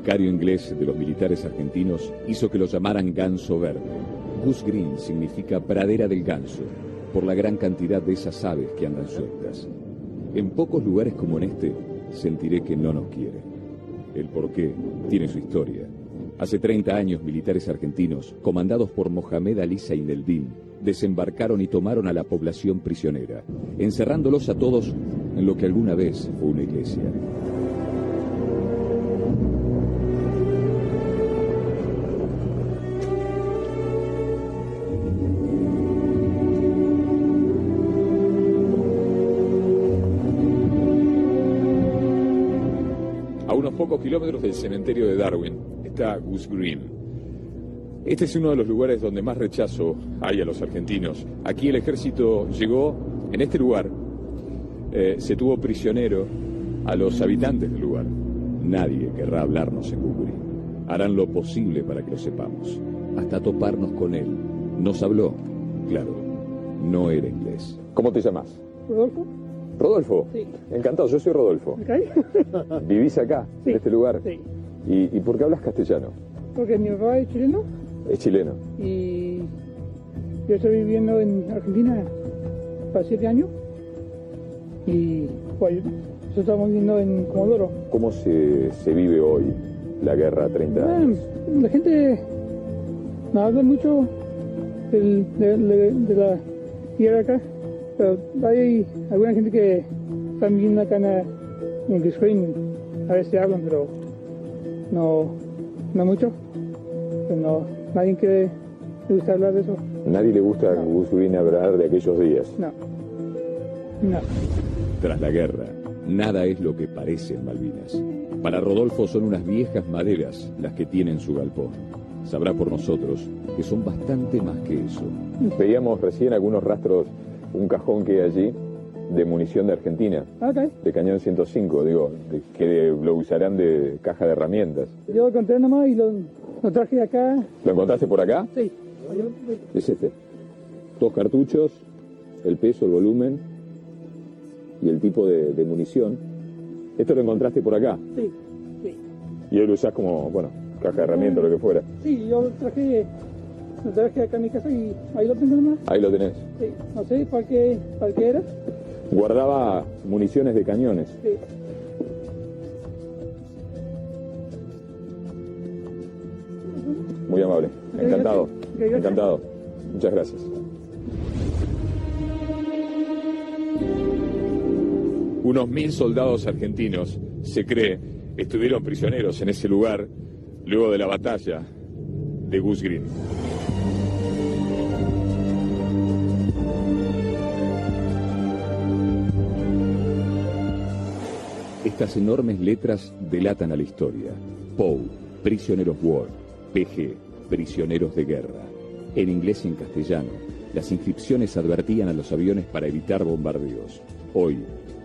becario inglés de los militares argentinos hizo que lo llamaran ganso verde. Goose Green significa pradera del ganso, por la gran cantidad de esas aves que andan sueltas. En pocos lugares como en este, sentiré que no nos quiere. El porqué tiene su historia. Hace 30 años, militares argentinos, comandados por Mohamed Ali Zaineldin, desembarcaron y tomaron a la población prisionera, encerrándolos a todos en lo que alguna vez fue una iglesia. A unos pocos kilómetros del cementerio de Darwin está Goose Green. Este es uno de los lugares donde más rechazo hay a los argentinos. Aquí el ejército llegó, en este lugar, se tuvo prisionero a los habitantes del lugar. Nadie querrá hablarnos en Goose Green. Harán lo posible para que lo sepamos, hasta toparnos con él. Nos habló, claro, no era inglés. ¿Cómo te llamas? ¿Rodolfo? Rodolfo. Sí. Encantado, yo soy Rodolfo. ¿Okay? ¿Vivís acá, Sí. en este lugar? Sí. ¿Y por qué hablas castellano? Porque mi papá es chileno Es chileno. y yo estoy viviendo en Argentina para 7 años y pues nosotros estamos viviendo en Comodoro. ¿Cómo se vive hoy la guerra 30 años? La gente nos habla mucho de la guerra acá, pero hay alguna gente que está viviendo acá en Goose Green, a veces hablan, pero no mucho. Pero no, nadie que le gusta hablar de eso. Nadie le gusta a No. Goose Green hablar de aquellos días. No. Tras la guerra, nada es lo que parece en Malvinas. Para Rodolfo son unas viejas maderas las que tienen su galpón. Sabrá por nosotros que son bastante más que eso. Veíamos recién algunos rastros, un cajón que hay allí de munición de Argentina, Okay. de cañón 105, digo, que lo usarán de caja de herramientas. Yo lo encontré nomás y lo traje acá. ¿Lo encontraste por acá? Sí. Es este. 2 cartuchos, el peso, el volumen y el tipo de munición. ¿Esto lo encontraste por acá? Sí. Sí. Y hoy lo usás como, bueno, caja de herramientas o lo que fuera. Sí, yo lo traje acá en mi casa y ahí lo tengo nomás. Ahí lo tenés. Sí. No sé para qué era. Guardaba municiones de cañones. Sí. Muy amable. Encantado. Gracias. Encantado. Muchas gracias. Unos 1000 soldados argentinos, se cree, estuvieron prisioneros en ese lugar luego de la batalla de Goose Green. Estas enormes letras delatan a la historia. POW, Prisoner of War. PG, Prisioneros de Guerra. En inglés y en castellano, las inscripciones advertían a los aviones para evitar bombardeos. Hoy,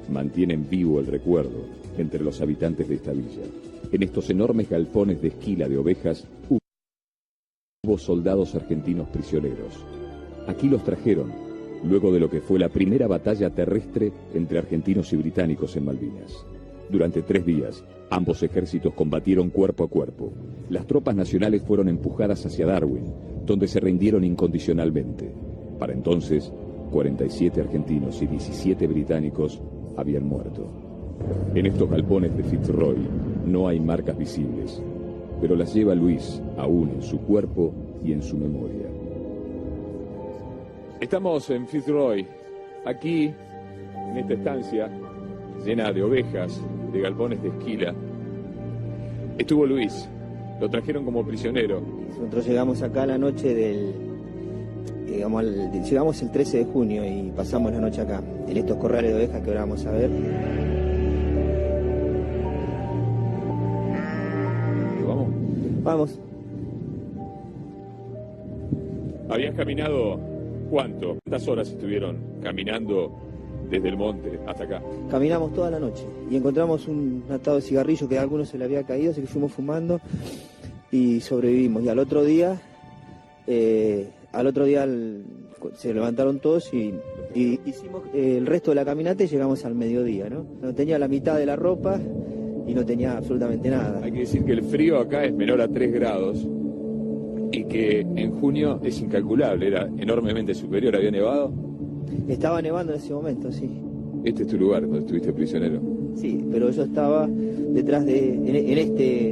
mantienen vivo el recuerdo entre los habitantes de esta villa. En estos enormes galpones de esquila de ovejas hubo soldados argentinos prisioneros. Aquí los trajeron, luego de lo que fue la primera batalla terrestre entre argentinos y británicos en Malvinas. Durante 3 días, ambos ejércitos combatieron cuerpo a cuerpo. Las tropas nacionales fueron empujadas hacia Darwin, donde se rindieron incondicionalmente. Para entonces, 47 argentinos y 17 británicos habían muerto. En estos galpones de Fitzroy no hay marcas visibles, pero las lleva Luis aún en su cuerpo y en su memoria. Estamos en Fitzroy, aquí, en esta estancia llena de ovejas, de galpones de esquila. Estuvo Luis, lo trajeron como prisionero. Nosotros llegamos acá la noche llegamos el 13 de junio y pasamos la noche acá, en estos corrales de ovejas que ahora vamos a ver. ¿Vamos? Vamos. ¿Habían caminado cuánto? ¿Cuántas horas estuvieron caminando desde el monte hasta acá? Caminamos toda la noche y encontramos un atado de cigarrillo que a algunos se le había caído, así que fuimos fumando y sobrevivimos. Y al otro día se levantaron todos y hicimos el resto de la caminata y llegamos al mediodía, ¿no? Tenía la mitad de la ropa y no tenía absolutamente nada. Hay que decir que el frío acá es menor a 3 grados y que en junio es incalculable, era enormemente superior. ¿Había nevado? Estaba nevando en ese momento, sí. Este es tu lugar donde estuviste prisionero. Sí, pero yo estaba detrás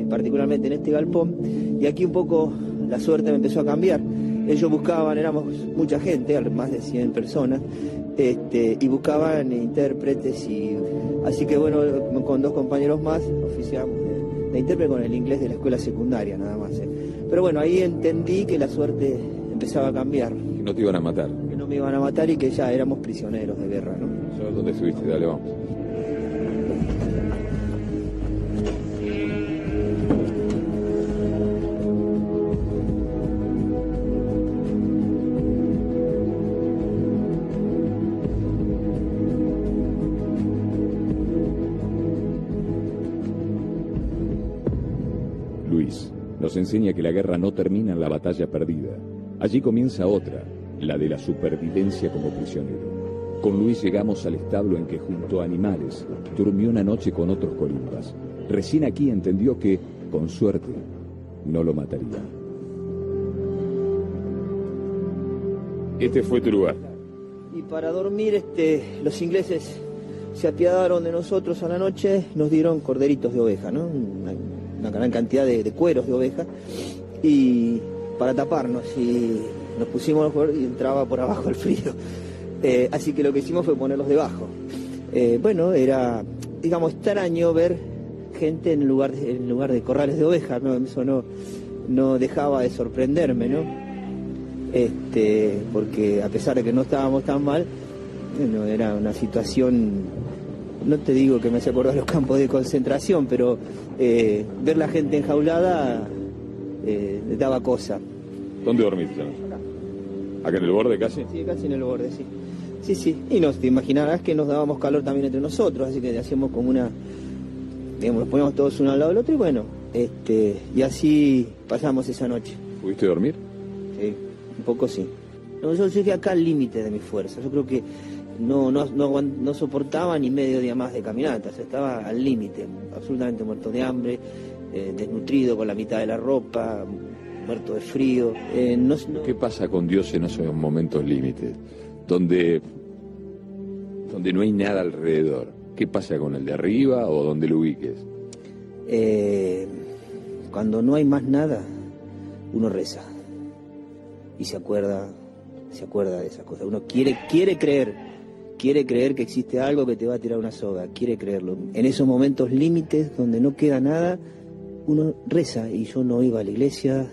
particularmente en este galpón, y aquí un poco la suerte me empezó a cambiar. Ellos buscaban, éramos mucha gente, más de 100 personas, y buscaban intérpretes, así que bueno, con 2 compañeros más oficiamos de intérprete con el inglés de la escuela secundaria nada más. Pero bueno, ahí entendí que la suerte empezaba a cambiar. Que no te iban a matar. Que no me iban a matar y que ya éramos prisioneros de guerra, ¿no? ¿Sabes dónde estuviste? Dale, vamos. Luis nos enseña que la guerra no termina en la batalla perdida. Allí comienza otra, la de la supervivencia como prisionero. Con Luis llegamos al establo en que junto a animales durmió una noche con otros colimbas. Recién aquí entendió que, con suerte, no lo mataría. Este fue tu lugar. Y para dormir, los ingleses se apiadaron de nosotros a la noche, nos dieron corderitos de oveja, ¿no? Una gran cantidad de cueros de oveja, y para taparnos, y nos pusimos y entraba por abajo el frío. Así que lo que hicimos fue ponerlos debajo. Bueno, era, digamos, extraño ver gente en lugar de corrales de ovejas, ¿no? Eso no dejaba de sorprenderme, ¿no? Porque a pesar de que no estábamos tan mal, bueno, era una situación, no te digo que me hacía acordar los campos de concentración, pero ver la gente enjaulada daba cosa. ¿Dónde dormiste? ¿Acá en el borde casi? Sí, casi en el borde, sí. Sí. Y te imaginarás que nos dábamos calor también entre nosotros, así que hacíamos como digamos, nos poníamos todos uno al lado del otro y bueno, y así pasamos esa noche. ¿Pudiste dormir? Sí, un poco sí. No, yo llegué acá al límite de mi fuerza, yo creo que no soportaba ni medio día más de caminata, o sea, estaba al límite, absolutamente muerto de hambre, desnutrido, con la mitad de la ropa, muerto de frío. ¿Qué pasa con Dios en esos momentos límites, donde no hay nada alrededor? ¿Qué pasa con el de arriba o donde lo ubiques? Cuando no hay más nada, uno reza y se acuerda de esas cosas. Uno quiere creer que existe algo que te va a tirar una soga, quiere creerlo. En esos momentos límites donde no queda nada, uno reza, y yo no iba a la iglesia.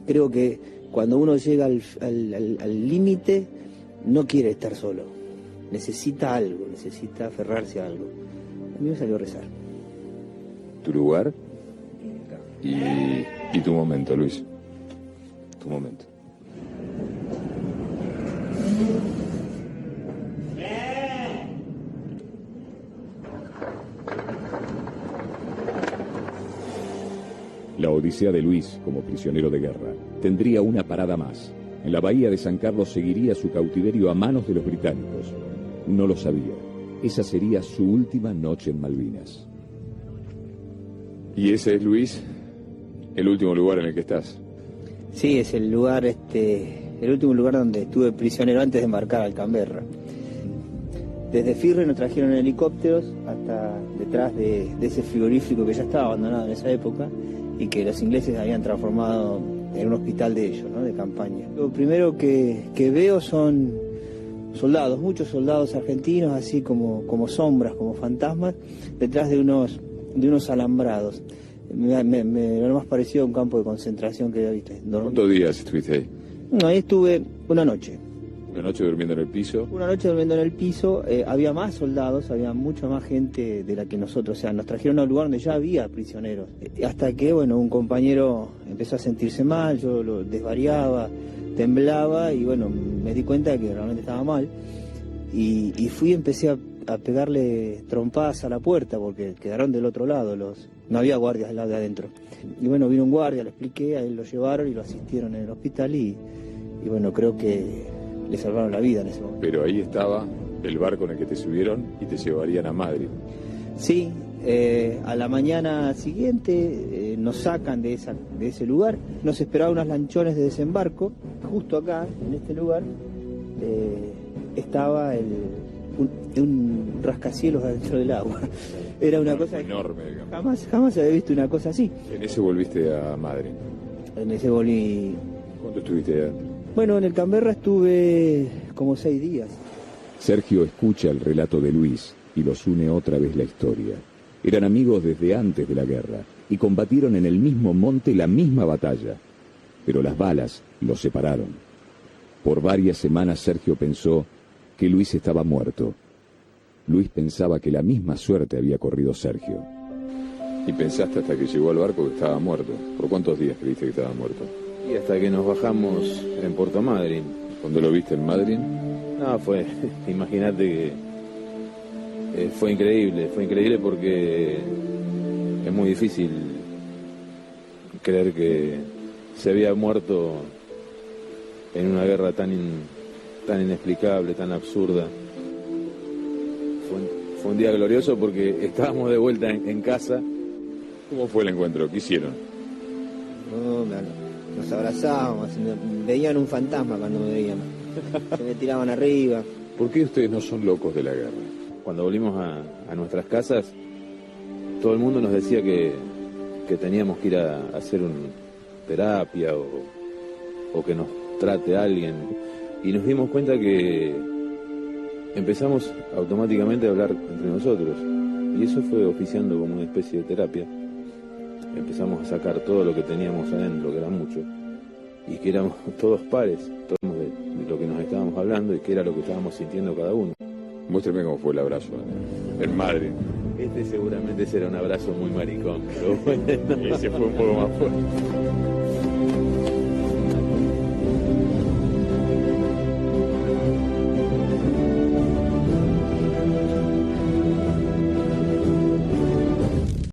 Creo que cuando uno llega al límite, no quiere estar solo, necesita algo, necesita aferrarse a algo. A mí me salió a rezar. ¿Tu lugar? Y tu momento, Luis. Tu momento. La odisea de Luis como prisionero de guerra tendría una parada más. En la bahía de San Carlos seguiría su cautiverio a manos de los británicos. No lo sabía. Esa sería su última noche en Malvinas. ¿Y ese es, Luis, el último lugar en el que estás? Sí, es el lugar, el último lugar donde estuve prisionero antes de embarcar al Canberra. Desde Firre nos trajeron en helicópteros hasta detrás de ese frigorífico que ya estaba abandonado en esa época y que los ingleses habían transformado en un hospital de ellos, ¿no? De campaña. Lo primero que veo son soldados, muchos soldados argentinos, así como sombras, como fantasmas, detrás de unos alambrados. Lo más parecido a un campo de concentración que había visto. ¿Cuántos días estuviste ahí? No, ahí estuve una noche. ¿Una noche durmiendo en el piso? Una noche durmiendo en el piso. Había más soldados, había mucha más gente de la que nosotros. O sea, nos trajeron a un lugar donde ya había prisioneros. Hasta que, bueno, un compañero empezó a sentirse mal, yo lo desvariaba, temblaba y, bueno, me di cuenta de que realmente estaba mal. Y fui y empecé a pegarle trompadas a la puerta porque quedaron del otro lado. No había guardias del lado de adentro. Y, bueno, vino un guardia, lo expliqué, a él lo llevaron y lo asistieron en el hospital y bueno, creo que le salvaron la vida en ese momento. Pero ahí estaba el barco en el que te subieron y te llevarían a Madrid. Sí, A la mañana siguiente nos sacan de ese lugar, nos esperaban unos lanchones de desembarco. Justo acá, en este lugar, estaba un rascacielos dentro del agua. Era una cosa enorme, digamos. Jamás había visto una cosa así. En ese volviste a Madrid. En ese volví. ¿Cuánto estuviste allá? Bueno, en el Canberra estuve como 6 días. Sergio escucha el relato de Luis y los une otra vez la historia. Eran amigos desde antes de la guerra y combatieron en el mismo monte la misma batalla. Pero las balas los separaron. Por varias semanas Sergio pensó que Luis estaba muerto. Luis pensaba que la misma suerte había corrido Sergio. ¿Y pensaste hasta que llegó al barco que estaba muerto? ¿Por cuántos días creíste que estaba muerto? Y hasta que nos bajamos en Puerto Madryn. ¿Cuándo lo viste en Madrid? No, imagínate que fue increíble porque es muy difícil creer que se había muerto en una guerra tan inexplicable, tan absurda. Fue un día glorioso porque estábamos de vuelta en casa. ¿Cómo fue el encuentro? ¿Qué hicieron? No, nos abrazábamos, veían un fantasma cuando me veían. Se me tiraban arriba. ¿Por qué ustedes no son locos de la guerra? Cuando volvimos a nuestras casas, todo el mundo nos decía que teníamos que ir a hacer una terapia o que nos trate alguien. Y nos dimos cuenta que empezamos automáticamente a hablar entre nosotros. Y eso fue oficiando como una especie de terapia. Empezamos a sacar todo lo que teníamos adentro, que era mucho, y que éramos todos pares, todos de lo que nos estábamos hablando y que era lo que estábamos sintiendo cada uno. Muéstrame cómo fue el abrazo en Madrid. Seguramente será un abrazo muy maricón, pero bueno. Ese fue un poco más fuerte.